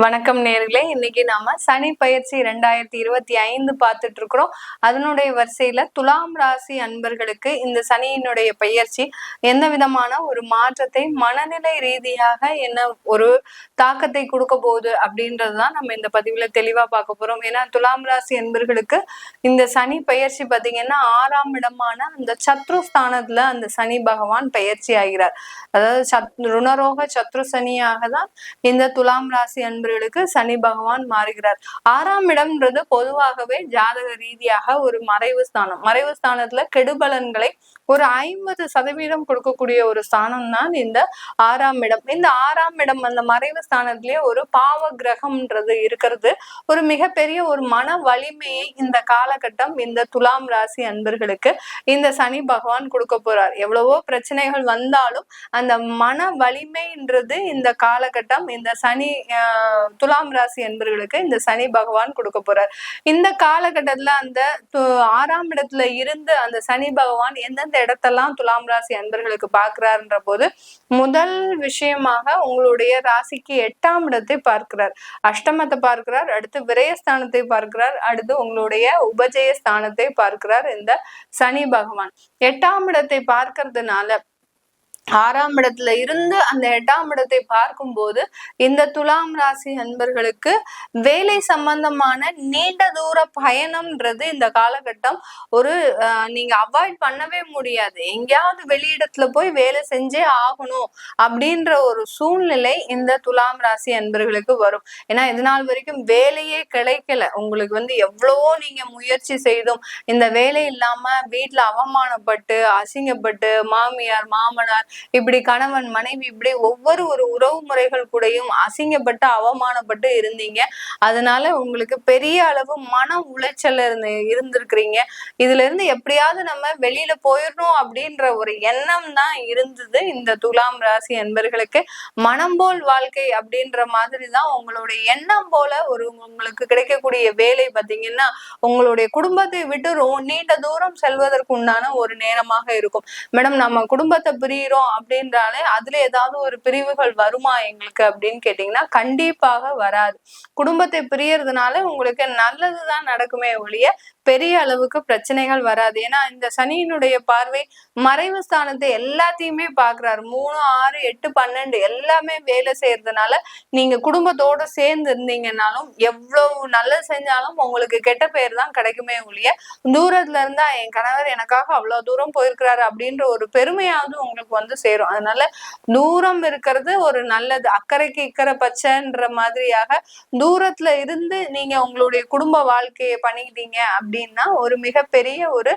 வணக்கம் நேர்களே, இன்னைக்கு நாம சனி பயிற்சி 2025 பார்த்துட்டு இருக்கிறோம். அதனுடைய வரிசையில துலாம் ராசி அன்பர்களுக்கு இந்த சனியினுடைய பயிற்சி எந்த விதமான ஒரு மாற்றத்தை மனநிலை ரீதியாக என்ன ஒரு தாக்கத்தை கொடுக்க போகுது அப்படின்றதுதான் நம்ம இந்த பதிவுல தெளிவா பார்க்க போறோம். ஏன்னா துலாம் ராசி அன்பர்களுக்கு இந்த சனி பயிற்சி பாத்தீங்கன்னா 6ஆம் இடமான அந்த சத்ருஸ்தானத்துல அந்த சனி பகவான் பயிற்சி ஆகிறார். அதாவது ருணரோக சத்ரு சனியாக தான் இந்த துலாம் ராசி அன்பர்களுக்கு சனி பகவான் மாறுகிறார். 6ஆம் இடம்ன்றது பொதுவாகவே ஜாதக ரீதியாக ஒரு மறைவு ஸ்தானம். மறைவு ஸ்தானத்துல கெடுபலன்களை ஒரு 50% கொடுக்கக்கூடிய ஒரு ஸ்தானம் தான் இந்த 6ஆம் இடம். இந்த 6ஆம் இடம் அந்த மறைவு ஸ்தானத்திலேயே ஒரு பாவ கிரகம்ன்றது இருக்கிறது. ஒரு மிகப்பெரிய ஒரு மன வலிமையை இந்த காலகட்டம் இந்த துலாம் ராசி அன்பர்களுக்கு இந்த சனி பகவான் கொடுக்க போறார். எவ்வளவோ பிரச்சனைகள் வந்தாலும் அந்த மன வலிமைன்றது இந்த காலகட்டம் இந்த சனி துலாம் ராசி அன்பர்களுக்கு இந்த சனி பகவான் கொடுக்க போறார். இந்த காலகட்டத்துல அந்த 6ஆம் இடத்துல இருந்து அந்த சனி பகவான் எந்தெந்த இடத்தெல்லாம் துலாம் ராசி அன்பர்களுக்கு பார்க்கிறார்ன்ற போது முதல் விஷயமாக உங்களுடைய ராசிக்கு 8ஆம் இடத்தை பார்க்கிறார், அஷ்டமத்தை பார்க்கிறார், அடுத்து விரயஸ்தானத்தை பார்க்கிறார், அடுத்து உங்களுடைய உபஜய ஸ்தானத்தை பார்க்கிறார் இந்த சனி பகவான். 8ஆம் இடத்தை பார்க்கறதுனால 6ஆம் இடத்துல இருந்து அந்த 8ஆம் இடத்தை பார்க்கும்போது இந்த துலாம் ராசி அன்பர்களுக்கு வேலை சம்பந்தமான நீண்ட தூர பயணம்ன்றது இந்த காலகட்டம் ஒரு நீங்க அவாய்ட் பண்ணவே முடியாது. எங்கேயாவது வெளியிடத்துல போய் வேலை செஞ்சே ஆகணும் அப்படின்ற ஒரு சூழ்நிலை இந்த துலாம் ராசி அன்பர்களுக்கு வரும். ஏன்னா இது நாள் வரைக்கும் வேலையே கிடைக்கல உங்களுக்கு எவ்வளவோ நீங்க முயற்சி செய்தும் இந்த வேலை இல்லாம வீட்டுல அவமானப்பட்டு அசிங்கப்பட்டு மாமியார் மாமனார் இப்படி கணவன் மனைவி இப்படி ஒவ்வொரு உறவு முறைகள் கூடயும் அசிங்கப்பட்டு அவமானப்பட்டு இருந்தீங்க. அதனால உங்களுக்கு பெரிய அளவு மன உளைச்சல் இருந்திருக்கிறீங்க. இதுல இருந்து எப்படியாவது நம்ம வெளியில போயிடணும் அப்படின்ற ஒரு எண்ணம் தான் இருந்தது இந்த துலாம் ராசி அன்பர்களுக்கு. மனம் போல் வாழ்க்கை அப்படின்ற மாதிரிதான் உங்களுடைய எண்ணம் போல உங்களுக்கு கிடைக்கக்கூடிய வேலை பாத்தீங்கன்னா உங்களுடைய குடும்பத்தை விட்டு நீண்ட தூரம் செல்வதற்கு உண்டான ஒரு நேரமாக இருக்கும். மேடம் நம்ம குடும்பத்தை பிரியிறோம் அப்படின்றாலே அதுல ஏதாவது ஒரு பிரிவுகள் வருமா எங்களுக்கு அப்படின்னு கேட்டீங்கன்னா கண்டிப்பாக வராது. குடும்பத்தை பிரியறதுனால உங்களுக்கு நல்லதுதான் நடக்குமே ஒழிய பெரிய அளவுக்கு பிரச்சனைகள் வராது. ஏன்னா இந்த சனியினுடைய பார்வை மறைவு ஸ்தானத்தை எல்லாத்தையுமே பாக்குறாரு. 3, 6, 8, 12 எல்லாமே வேலை செய்யறதுனால நீங்க குடும்பத்தோட சேர்ந்து இருந்தீங்கன்னாலும் எவ்வளவு நல்லது செஞ்சாலும் உங்களுக்கு கெட்ட பேர் தான் கிடைக்குமே ஒழிய தூரத்துல இருந்தா என் கணவர் எனக்காக அவ்வளவு தூரம் போயிருக்கிறாரு அப்படின்ற ஒரு பெருமையாவது உங்களுக்கு சேரும். அதனால தூரம் இருக்கிறது ஒரு நல்லது. அக்கறைக்கு இக்கரை பச்சைன்ற மாதிரியாக தூரத்துல இருந்து நீங்க உங்களுடைய குடும்ப வாழ்க்கையை பண்ணிக்கிட்டீங்க அப்படின்னா ஒரு மிகப்பெரிய ஒரு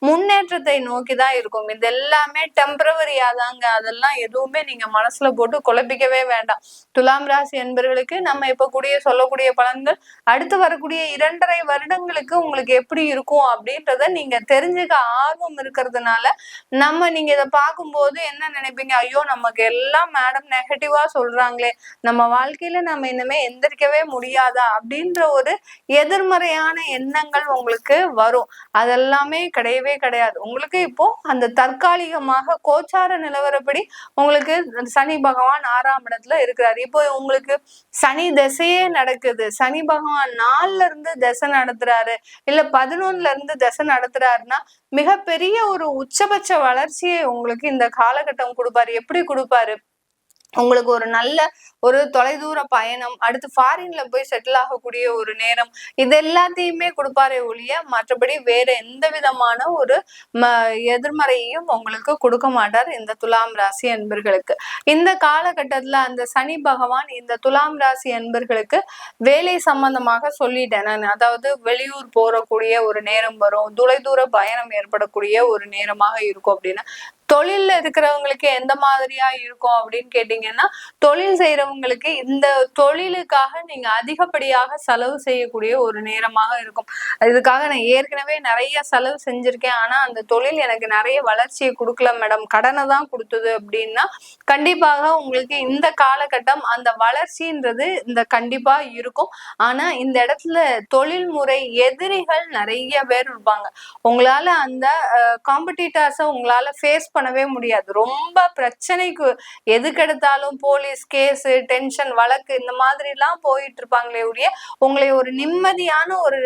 முன்னேற்றத்தை நோக்கிதான் இருக்கும். இது எல்லாமே டெம்பரவரியா தாங்க. அதெல்லாம் எதுவுமே நீங்க மனசுல போட்டு குழப்பிக்கவே வேண்டாம். துலாம் ராசி என்பவர்களுக்கு நம்ம இப்ப சொல்லக்கூடிய பலன்கள் அடுத்து வரக்கூடிய 2.5 வருடங்களுக்கு உங்களுக்கு எப்படி இருக்கும் அப்படின்றத நீங்க தெரிஞ்சுக்க ஆர்வம் இருக்கிறதுனால நீங்க இதை பார்க்கும்போது என்ன நினைப்பீங்க, ஐயோ நமக்கு எல்லாம் மேடம் நெகட்டிவா சொல்றாங்களே, நம்ம வாழ்க்கையில நம்ம இனிமே எந்திரிக்கவே முடியாதா அப்படின்ற ஒரு எதிர்மறையான எண்ணங்கள் உங்களுக்கு வரும். அதெல்லாமே கிடையவே கிடையாது. உங்களுக்கு இப்போ அந்த தற்காலிகமாக கோச்சார நிலவரப்படி உங்களுக்கு சனி பகவான் 6ஆம் இடத்துல இருக்கிறாரு. இப்போ உங்களுக்கு சனி திசையே நடக்குது. சனி பகவான் 4ல இருந்து திசை நடத்துறாரு இல்ல 11ல இருந்து திசை நடத்துறாருன்னா மிகப்பெரிய ஒரு உச்சபட்ச வளர்ச்சியை உங்களுக்கு இந்த காலகட்டம் கொடுப்பாரு. எப்படி கொடுப்பாரு, உங்களுக்கு ஒரு நல்ல ஒரு தொலைதூர பயணம், அடுத்து ஃபாரின்ல போய் செட்டில் ஆகக்கூடிய ஒரு நேரம், இது எல்லாத்தையுமே கொடுப்பாரே ஒழிய மற்றபடி வேற எந்த விதமான ஒரு எதிர்மறையையும் உங்களுக்கு கொடுக்க மாட்டார் இந்த துலாம் ராசி அன்பர்களுக்கு. இந்த காலகட்டத்துல அந்த சனி பகவான் இந்த துலாம் ராசி அன்பர்களுக்கு வேலை சம்பந்தமாக சொல்லிட்டேன் நான். அதாவது வெளியூர் போறக்கூடிய ஒரு நேரம் வரும், தொலைதூர பயணம் ஏற்படக்கூடிய ஒரு நேரமாக இருக்கும். அப்படின்னா தொழில்ல இருக்கிறவங்களுக்கு எந்த மாதிரியா இருக்கும் அப்படின்னு கேட்டீங்கன்னா தொழில் செய்யறவங்களுக்கு இந்த தொழிலுக்காக நீங்க அதிகப்படியாக செலவு செய்யக்கூடிய ஒரு நேரமாக இருக்கும். இதுக்காக நான் ஏற்கனவே நிறைய செலவு செஞ்சிருக்கேன், ஆனா அந்த தொழில் எனக்கு நிறைய வளர்ச்சியை கொடுக்கல மேடம், கடனை தான் கொடுத்தது அப்படின்னா கண்டிப்பாக உங்களுக்கு இந்த காலகட்டம் அந்த வளர்ச்சின்றது இந்த கண்டிப்பா இருக்கும். ஆனா இந்த இடத்துல தொழில்முறை எதிரிகள் நிறைய பேர் இருப்பாங்க. உங்களால அந்த காம்படிட்டர்ஸை உங்களால ஃபேஸ் பண்ணவே முடியாது. ரொம்ப பிரச்சனைக்கு எதுக்கெடுத்தாலும் போலீஸ் கேஸ், டென்ஷன், வழக்கு இந்த மாதிரி எல்லாம் போயிட்டு இருப்பாங்களே ஒழிய உங்களை ஒரு நிம்மதியான ஒரு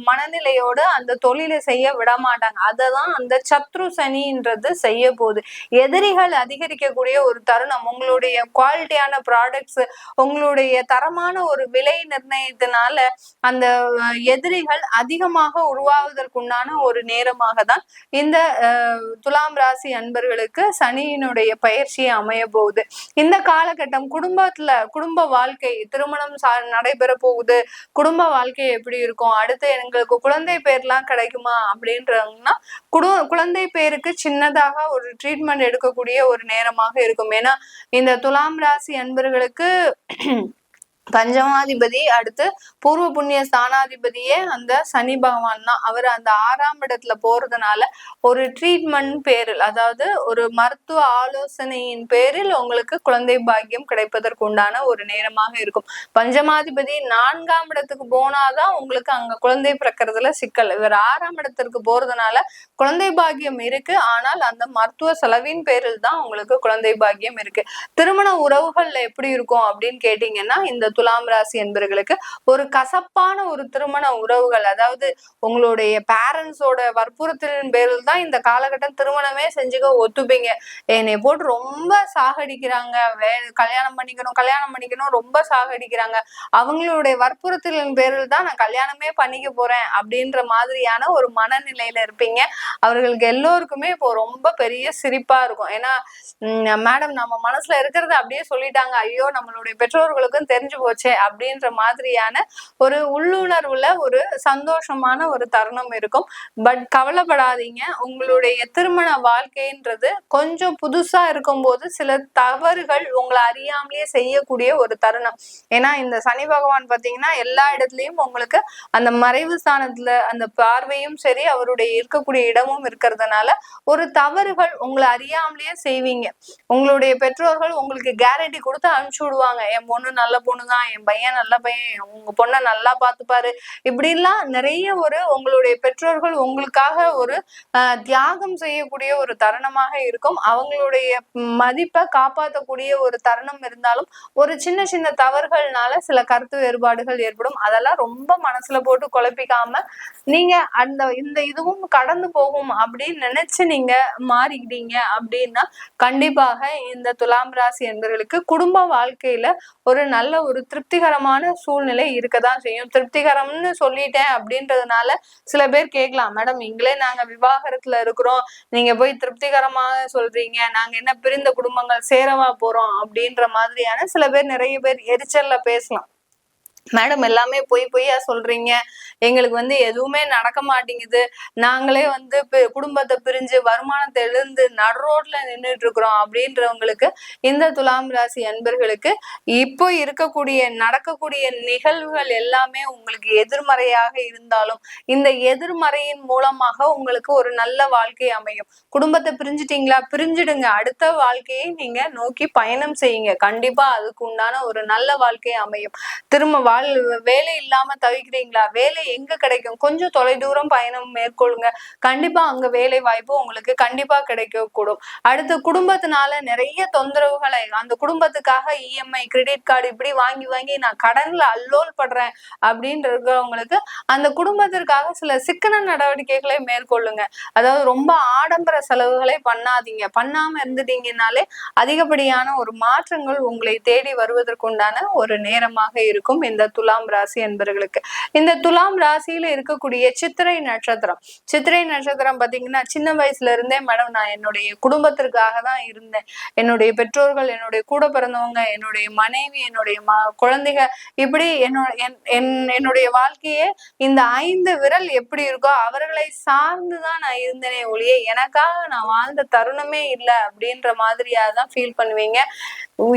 மனநிலையோடு அந்த தொழிலை செய்ய விட மாட்டாங்க. அததான் அந்த சத்ரு சனின்றது செய்ய போகுது. எதிரிகள் அதிகரிக்கக்கூடிய ஒரு தருணம். உங்களுடைய குவாலிட்டியான ப்ராடக்ட்ஸ், உங்களுடைய தரமான ஒரு விலை நிர்ணயத்தினால அந்த எதிரிகள் அதிகமாக உருவாவதற்குண்டான ஒரு நேரமாக தான் இந்த துலாம் ராசி அன்பர்களுக்கு சனியினுடைய பயிற்சி அமைய போகுது. இந்த காலகட்டம் குடும்ப வாழ்க்கை, திருமணம் நடைபெற போகுது, குடும்ப வாழ்க்கை எப்படி இருக்கும், அடுத்து எங்களுக்கு குழந்தை பேர்லாம் கிடைக்குமா அப்படின்றவங்கன்னா குழந்தை பேருக்கு சின்னதாக ஒரு ட்ரீட்மெண்ட் எடுக்கக்கூடிய ஒரு நேரமாக இருக்கும். ஏன்னா இந்த துலாம் ராசி அன்பர்களுக்கு பஞ்சமாதிபதி அடுத்து பூர்வ புண்ணிய ஸ்தானாதிபதியே அந்த சனி பகவான் தான். அவர் அந்த 6ஆம் இடத்துல போறதுனால ஒரு ட்ரீட்மெண்ட் பேரில், அதாவது ஒரு மருத்துவ ஆலோசனையின் பேரில் உங்களுக்கு குழந்தை பாக்கியம் கிடைப்பதற்கு உண்டான ஒரு நேரமாக இருக்கும். பஞ்சமாதிபதி 4ஆம் இடத்துக்கு போனாதான் உங்களுக்கு அங்க குழந்தை பிறக்கிறதுல சிக்கல். இவர் 6ஆம் இடத்திற்கு போறதுனால குழந்தை பாக்கியம் இருக்கு, ஆனால் அந்த மருத்துவ செலவின் பேரில் தான் உங்களுக்கு குழந்தை பாக்கியம் இருக்கு. திருமண உறவுகள்ல எப்படி இருக்கும் அப்படின்னு கேட்டீங்கன்னா, இந்த துலாம் ராசி என்பவர்களுக்கு ஒரு கசப்பான ஒரு திருமண உறவுகள், அதாவது உங்களுடைய பேரண்ட்ஸோட வற்புறுத்தலின் பேரில் தான் இந்த காலகட்டம் திருமணமே செஞ்சுக்க ஒத்துப்பீங்க. என்னை போட்டு ரொம்ப சாகடிக்கிறாங்க, கல்யாணம் பண்ணிக்கணும் ரொம்ப சாகடிக்கிறாங்க, அவங்களுடைய வற்புறுத்தலின் பேரில் தான் நான் கல்யாணமே பண்ணிக்க போறேன் அப்படின்ற மாதிரியான ஒரு மனநிலையில இருப்பீங்க. அவர்களுக்கு எல்லோருக்குமே இப்போ ரொம்ப பெரிய சிரிப்பா இருக்கும். ஏன்னா மேடம் நம்ம மனசுல இருக்கிறத அப்படியே சொல்லிட்டாங்க, ஐயோ நம்மளுடைய பெற்றோர்களுக்கும் தெரிஞ்சு போச்சே அப்படின்ற மாதிரியான ஒரு உள்ளுணர்வுல ஒரு சந்தோஷமான ஒரு தருணம் இருக்கும். பட் கவலைப்படாதீங்க, உங்களுடைய திருமண வாழ்க்கைன்றது கொஞ்சம் புதுசா இருக்கும்போது சில தவறுகள் உங்களை அறியாமலேயே செய்யக்கூடிய ஒரு தருணம். ஏன்னா இந்த சனி பகவான் பாத்தீங்கன்னா எல்லா இடத்துலயும் உங்களுக்கு அந்த மறைவு ஸ்தானத்துல அந்த பார்வையும் சரி, அவருடைய இருக்கக்கூடிய இடமும் இருக்கிறதுனால ஒரு தவறுகள் உங்களை அறியாமலேயே செய்வீங்க. உங்களுடைய பெற்றோர்கள் உங்களுக்கு கேரண்டி கொடுத்து அனுப்பிச்சு விடுவாங்க, என் பொண்ணு நல்ல பொண்ணுதான், என் பையன் நல்ல பையன், உங்க பொண்ணை நல்லா பாத்துப்பாரு, இப்படி எல்லாம் நிறைய ஒரு உங்களுடைய பெற்றோர்கள் உங்களுக்காக ஒரு தியாகம் செய்யக்கூடிய ஒரு தருணமாக இருக்கும். அவங்களுடைய மதிப்பை காப்பாற்றக்கூடிய ஒரு தருணம் இருந்தாலும் ஒரு சின்ன சின்ன தவறுகள்னால சில கருத்து வேறுபாடுகள் ஏற்படும். அதெல்லாம் ரொம்ப மனசுல போட்டு குழப்பிக்காம நீங்க இந்த இதுவும் கடந்து போகும் அப்படின்னு நினைச்சு நீங்க மாறிக்கிட்டீங்க அப்படின்னா கண்டிப்பாக இந்த துலாம் ராசி என்பவர்களுக்கு குடும்ப வாழ்க்கையில ஒரு நல்ல ஒரு திருப்திகரமான சூழ்நிலை இருக்கதான் செய்யும். திருப்திகரம்னு சொல்லிட்டேன் அப்படின்றதுனால சில பேர் கேட்கலாம், மேடம் இங்களே நாங்க விவாகரத்துல இருக்கிறோம், நீங்க போய் திருப்திகரமாக சொல்றீங்க, நாங்க என்ன பிரிந்த குடும்பங்கள் சேரவா போறோம் அப்படின்ற மாதிரியான சில பேர் நிறைய பேர் எரிச்சல்ல பேசலாம். மேடம் எல்லாமே பொய்யா சொல்றீங்க, எங்களுக்கு எதுவுமே நடக்க மாட்டேங்குது, நாங்களே குடும்பத்தை பிரிஞ்சு வருமானத்தை எழுந்து நடு ரோட்ல நின்றுட்டு இருக்கிறோம் அப்படின்றவங்களுக்கு இந்த துலாம் ராசி அன்பர்களுக்கு இப்போ நடக்கக்கூடிய நிகழ்வுகள் எல்லாமே உங்களுக்கு எதிர்மறையாக இருந்தாலும் இந்த எதிர்மறையின் மூலமாக உங்களுக்கு ஒரு நல்ல வாழ்க்கை அமையும். குடும்பத்தை பிரிஞ்சுட்டீங்களா, பிரிஞ்சிடுங்க, அடுத்த வாழ்க்கையை நீங்க நோக்கி பயணம் செய்யுங்க, கண்டிப்பா அதுக்கு உண்டான ஒரு நல்ல வாழ்க்கை அமையும். வேலை இல்லாம தவிக்கிறீங்களா, வேலை எங்க கிடைக்கும், கொஞ்சம் தொலைதூரம் பயணம் மேற்கொள்ளுங்க, கண்டிப்பா அங்க வேலை வாய்ப்பு உங்களுக்கு கண்டிப்பா கிடைக்க கூடும். அடுத்து குடும்பத்தினால நிறைய தொந்தரவுகளை, அந்த குடும்பத்துக்காக இஎம்ஐ கிரெடிட் கார்டு இப்படி வாங்கி நான் கடன்ல அல்லோல் படுறேன் அப்படின்றவங்களுக்கு அந்த குடும்பத்திற்காக சில சிக்கன நடவடிக்கைகளை மேற்கொள்ளுங்க. அதாவது ரொம்ப ஆடம்பர செலவுகளை பண்ணாதீங்க. பண்ணாம இருந்துட்டீங்கன்னாலே அதிகப்படியான ஒரு மாற்றங்கள் உங்களை தேடி வருவதற்குண்டான ஒரு நேரமாக இருக்கும் இந்த துலாம் ராசி என்பவர்களுக்கு. இந்த துலாம் ராசியில இருக்கக்கூடிய சித்திரை நட்சத்திரம் பாத்தீங்கன்னா சின்ன வயசுல இருந்தே மேடம் நான் என்னுடைய குடும்பத்திற்காக தான் இருந்தேன், என்னுடைய பெற்றோர்கள், என்னுடைய கூட பிறந்தவங்க, என்னுடைய மனைவி, என்னுடைய குழந்தைகள், இப்படி என்னுடைய வாழ்க்கையே இந்த 5 விரல் எப்படி இருக்கோ அவர்களை சார்ந்துதான் நான் இருந்தேனே ஒழிய எனக்காக நான் வாழ்ந்த தருணமே இல்லை அப்படின்ற மாதிரியாதான் ஃபீல் பண்ணுவீங்க.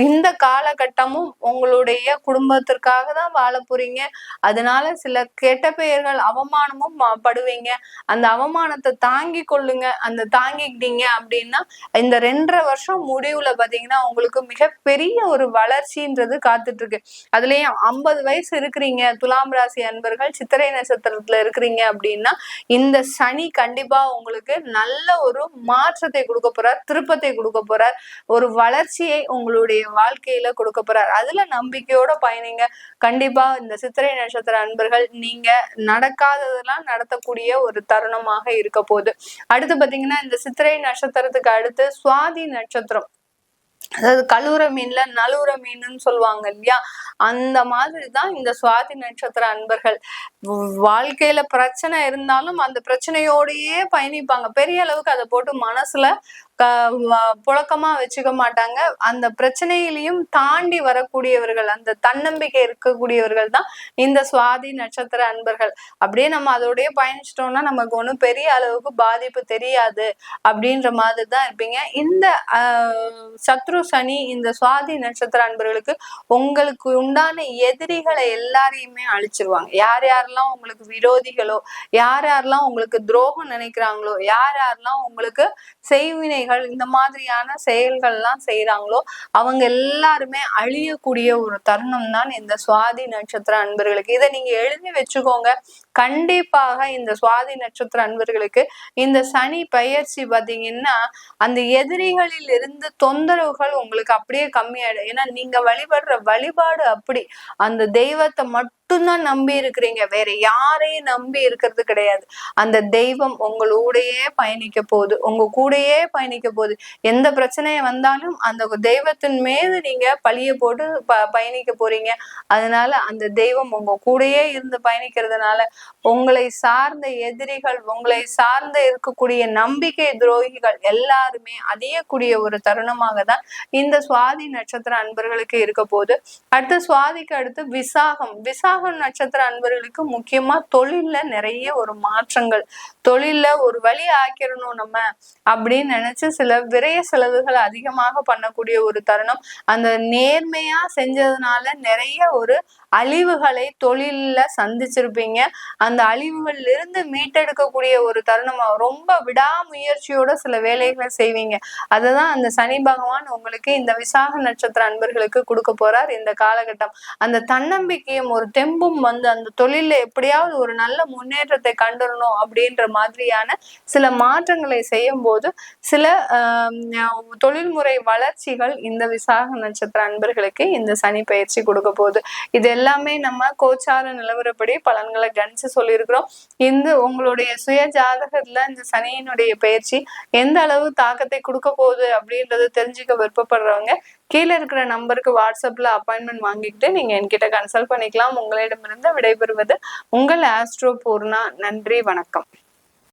இந்த காலகட்டமும் உங்களுடைய குடும்பத்திற்காக தான் வாழ போறீங்க. அதனால சில கெட்ட பெயர்கள் அவமானமும் படுவீங்க. அந்த அவமானத்தை தாங்கி கொள்ளுங்க. அந்த தாங்கிக்கிட்டீங்க அப்படின்னா இந்த 2.5 வருஷம் முடிவுல பாத்தீங்கன்னா உங்களுக்கு மிகப்பெரிய ஒரு வளர்ச்சின்றது காத்துட்டு இருக்கு. அதுலயும் 50 வயசு இருக்கிறீங்க துலாம் ராசி அன்பர்கள், சித்திரை நட்சத்திரத்துல இருக்கிறீங்க அப்படின்னா இந்த சனி கண்டிப்பா உங்களுக்கு நல்ல ஒரு மாற்றத்தை கொடுக்க போறார், திருப்பத்தை கொடுக்க போறார், ஒரு வளர்ச்சியை உங்களுடைய வாழ்க்கையில கொடுக்க போறார். அதுல நம்பிக்கையோட பயணிங்க. கண்டிப்பா இந்த சித்திரை நட்சத்திர அன்பர்கள் நீங்க நடக்காததெல்லாம் நடத்தக்கூடிய ஒரு தருணமாக இருக்க போகுது. அடுத்து பாத்தீங்கன்னா இந்த சித்திரை நட்சத்திரத்துக்கு அடுத்து சுவாதி நட்சத்திரம், அதாவது கழுவுற மீன்ல நழுவுற மீன்னு சொல்லுவாங்க இல்லையா, அந்த மாதிரிதான் இந்த சுவாதி நட்சத்திர அன்பர்கள். வாழ்க்கையில பிரச்சனை இருந்தாலும் அந்த பிரச்சனையோடயே பயணிப்பாங்க. பெரிய அளவுக்கு அதை போட்டு மனசுல புழக்கமா வச்சுக்க மாட்டாங்க. அந்த பிரச்சனையிலையும் தாண்டி வரக்கூடியவர்கள், அந்த தன்னம்பிக்கை இருக்கக்கூடியவர்கள் தான் இந்த சுவாதி நட்சத்திர அன்பர்கள். அப்படியே நம்ம அதோடய பயணிச்சிட்டோம்னா நமக்கு ஒன்றும் பெரிய அளவுக்கு பாதிப்பு தெரியாது அப்படின்ற மாதிரி தான் இருப்பீங்க. இந்த சத்ரு சனி இந்த சுவாதி நட்சத்திர அன்பர்களுக்கு உங்களுக்கு உண்டான எதிரிகளை எல்லாரையுமே அழிச்சிருவாங்க. யார் யாரெல்லாம் உங்களுக்கு விரோதிகளோ, யார் யாரெல்லாம் உங்களுக்கு துரோகம் நினைக்கிறாங்களோ, யார் யாரெல்லாம் உங்களுக்கு செய்வினை இந்த மாதிரியான செயல்கள்லாம் செய்யறாங்களோ அவங்க எல்லாருமே அழியக்கூடிய ஒரு தருணம் தான் இந்த சுவாதி நட்சத்திர அன்பர்களுக்கு. இதை நீங்க எழுதி வச்சுக்கோங்க. கண்டிப்பாக இந்த சுவாதி நட்சத்திர அன்பர்களுக்கு இந்த சனி பயிற்சி பாத்தீங்கன்னா அந்த எதிரிகளில் இருந்து தொந்தரவுகள் உங்களுக்கு அப்படியே கம்மியாயிடும். ஏன்னா நீங்க வழிபடுற வழிபாடு அப்படி, அந்த தெய்வத்தை மட்டும்தான் நம்பி இருக்கிறீங்க, வேற யாரையும் நம்பி இருக்கிறது கிடையாது. அந்த தெய்வம் உங்களோடையே பயணிக்க போகுது, உங்க கூடயே பயணிக்க போகுது. எந்த பிரச்சனையை வந்தாலும் அந்த தெய்வத்தின் மீது நீங்க பழிய போட்டு பயணிக்க போறீங்க. அதனால அந்த தெய்வம் உங்க கூடயே இருந்து பயணிக்கிறதுனால உங்களை சார்ந்த எதிரிகள், உங்களை சார்ந்த இருக்கக்கூடிய நம்பிக்கை துரோகிகள் எல்லாருமே அழியக்கூடிய ஒரு தருணமாக தான் இந்த சுவாதி நட்சத்திர அன்பர்களுக்கு இருக்க போகுது. அடுத்து சுவாதிக்கு அடுத்து விசாகம். விசாகம் நட்சத்திர அன்பர்களுக்கு முக்கியமா தொழில்ல நிறைய ஒரு மாற்றங்கள், தொழில்ல ஒரு வழி ஆக்கிரணும் நம்ம அப்படின்னு நினைச்சு சில விரய செலவுகள் அதிகமாக பண்ணக்கூடிய ஒரு தருணம். அந்த நேர்மையா செஞ்சதுனால நிறைய ஒரு அழிவுகளை தொழில்ல சந்திச்சிருப்பீங்க. அந்த அழிவுகள்ல இருந்து மீட்டெடுக்கக்கூடிய ஒரு தருணமா ரொம்ப விடாமுயற்சியோட சில வேலைகளை செய்வீங்க. அததான் அந்த சனி பகவான் உங்களுக்கு இந்த விசாக நட்சத்திர அன்பர்களுக்கு கொடுக்க போறார் இந்த காலகட்டம். அந்த தன்னம்பிக்கையும் ஒரு தெம்பும் வந்து அந்த தொழில எப்படியாவது ஒரு நல்ல முன்னேற்றத்தை கண்டுறணும் அப்படின்ற மாதிரியான சில மாற்றங்களை செய்யும் போது சில தொழில்முறை வளர்ச்சிகள் இந்த விசாக நட்சத்திர அன்பர்களுக்கு இந்த சனி பயிற்சி கொடுக்க போகுது. இது எல்லாமே நம்ம கோச்சார நிலவரப்படி பலன்களை கணிச்சு சொல்லியிருக்கிறோம். இந்த உங்களுடைய சுய ஜாதகத்துல இந்த சனியினுடைய பயிற்சி எந்த அளவு தாக்கத்தை கொடுக்க போகுது அப்படின்றத தெரிஞ்சுக்க விருப்பப்படுறவங்க கீழே இருக்கிற நம்பருக்கு வாட்ஸ்அப்ல அப்பாயின்மெண்ட் வாங்கிக்கிட்டு நீங்க என்கிட்ட கன்சல்ட் பண்ணிக்கலாம். உங்களிடமிருந்து விடைபெறுவது உங்கள் ஆஸ்ட்ரோ பூர்ணா. நன்றி, வணக்கம்.